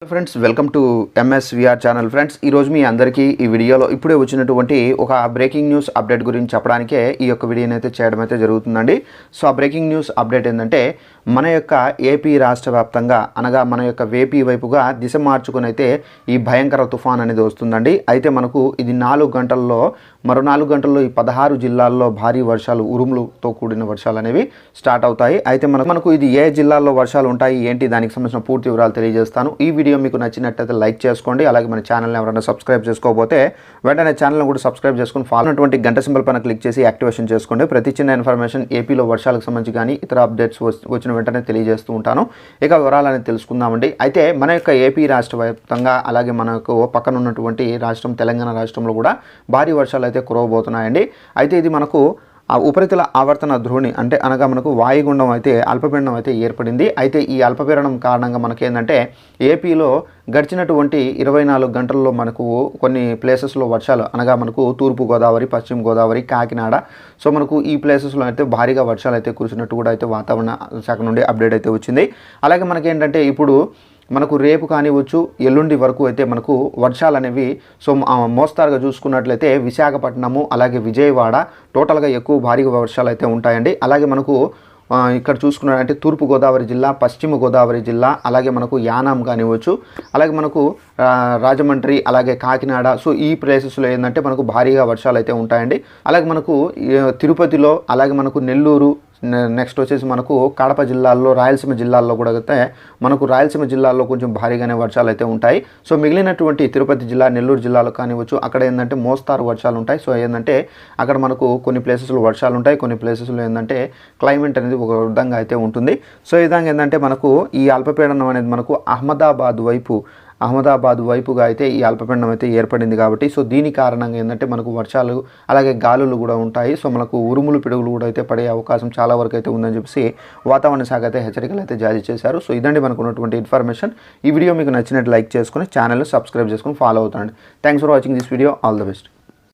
Friends welcome to ఎంఎస్విఆర్ channel. Friends ఈరోజు మీ అందరికీ ఈ వీడియోలో ఇప్పుడే వచ్చినటువంటి ఒక బ్రేకింగ్ న్యూస్ అప్డేట్ గురించి చెప్పడానికే ఈ యొక్క వీడియోని అయితే చేయడం అయితే జరుగుతుందండి. సో ఆ బ్రేకింగ్ న్యూస్ అప్డేట్ ఏంటంటే మన యొక్క ఏపీ రాష్ట్ర వ్యాప్తంగా అనగా మన యొక్క ఏపీ వైపుగా దిశ మార్చుకుని అయితే ఈ భయంకర తుఫాన్ అనేది వస్తుందండి. అయితే మనకు ఇది 4 గంటల్లో మరో 4 గంటల్లో ఈ 16 జిల్లాల్లో భారీ వర్షాలు ఉరుములతో కూడిన వర్షాలు అనేవి స్టార్ట్ అవుతాయి. అయితే మనకు ఇది ఏ జిల్లాల్లో వర్షాలు ఉంటాయి ఏంటి దానికి సంబంధించిన పూర్తి వివరాలు తెలియజేస్తాను. ఈ వీడియో మీకు నచ్చినట్లయితే లైక్ చేసుకోండి. అలాగే మన ఛానల్ని ఎవరైనా సబ్స్క్రైబ్ చేసుకోకపోతే వెంటనే ఛానల్ని కూడా సబ్స్క్రైబ్ చేసుకుని ఫాలో అయినటువంటి గంట సింబల్ పైన క్లిక్ చేసి యాక్టివేషన్ చేసుకోండి. ప్రతి చిన్న ఇన్ఫర్మేషన్ ఏపీలో వర్షాలకు సంబంధించి కానీ ఇతర అప్డేట్స్ వచ్చిన వెంటనే తెలియజేస్తూ ఉంటాను. ఇక వివరాలని తెలుసుకుందామండి. అయితే మన యొక్క ఏపీ రాష్ట్ర వ్యాప్తంగా అలాగే మనకు పక్కన ఉన్నటువంటి రాష్ట్రం తెలంగాణ రాష్ట్రంలో కూడా భారీ వర్షాలు అయితే కురవబోతున్నాయండి. అయితే ఇది మనకు ఆ ఉపరితల ఆవర్తన ద్రోణి అంటే అనగా మనకు వాయుగుండం అయితే అల్పపీడనం అయితే ఏర్పడింది. అయితే ఈ అల్పపీడనం కారణంగా మనకేంటంటే ఏపీలో గడిచినటువంటి 24 గంటల్లో మనకు కొన్ని ప్లేసెస్లో వర్షాలు అనగా మనకు తూర్పు గోదావరి, పశ్చిమ గోదావరి, కాకినాడ సో మనకు ఈ ప్లేసెస్లో అయితే భారీగా వర్షాలు అయితే కురిసినట్టు కూడా అయితే వాతావరణ శాఖ నుండి అప్డేట్ అయితే వచ్చింది. అలాగే మనకేంటంటే ఇప్పుడు మనకు రేపు కానివచ్చు ఎల్లుండి వరకు అయితే మనకు వర్షాలు అనేవి సో మోస్తారుగా చూసుకున్నట్లయితే విశాఖపట్నము అలాగే విజయవాడ టోటల్గా ఎక్కువ భారీగా వర్షాలు అయితే ఉంటాయండి. అలాగే మనకు ఇక్కడ చూసుకున్నట్టే తూర్పు గోదావరి జిల్లా, పశ్చిమ గోదావరి జిల్లా అలాగే మనకు యానాం కానివ్వచ్చు అలాగే మనకు రాజమండ్రి అలాగే కాకినాడ సో ఈ ప్లేసెస్లో ఏంటంటే మనకు భారీగా వర్షాలు అయితే ఉంటాయండి. అలాగే మనకు తిరుపతిలో అలాగే మనకు నెల్లూరు నెక్స్ట్ వచ్చేసి మనకు కడప జిల్లాల్లో రాయలసీమ జిల్లాల్లో కూడా అయితే మనకు రాయలసీమ జిల్లాల్లో కొంచెం భారీగానే వర్షాలు అయితే ఉంటాయి. సో మిగిలినటువంటి తిరుపతి జిల్లా, నెల్లూరు జిల్లాలో కానివచ్చు అక్కడ ఏంటంటే మోస్తారు వర్షాలు ఉంటాయి. సో ఏంటంటే అక్కడ మనకు కొన్ని ప్లేసెస్లో వర్షాలు ఉంటాయి, కొన్ని ప్లేసెస్లో ఏంటంటే క్లైమేట్ అనేది ఒక విధంగా అయితే ఉంటుంది. సో ఈ విధంగా ఏంటంటే మనకు ఈ అల్పపీడనం అనేది మనకు అహ్మదాబాద్ వైపుగా అయితే ఈ అల్పపీడనం అయితే ఏర్పడింది కాబట్టి సో దీని కారణంగా ఏంటంటే మనకు వర్షాలు అలాగే గాలులు కూడా ఉంటాయి. సో మనకు ఉరుములు పిడుగులు కూడా అయితే పడే అవకాశం చాలా వరకు అయితే ఉందని చెప్పేసి వాతావరణ శాఖ అయితే హెచ్చరికలు అయితే జారీ చేశారు. సో ఇదండి మనకు ఉన్నటువంటి ఇన్ఫర్మేషన్. ఈ వీడియో మీకు నచ్చినట్టు లైక్ చేసుకుని ఛానల్ని సబ్స్క్రైబ్ చేసుకుని ఫాలో అవుతానండి. Thanks for watching this video. All the best.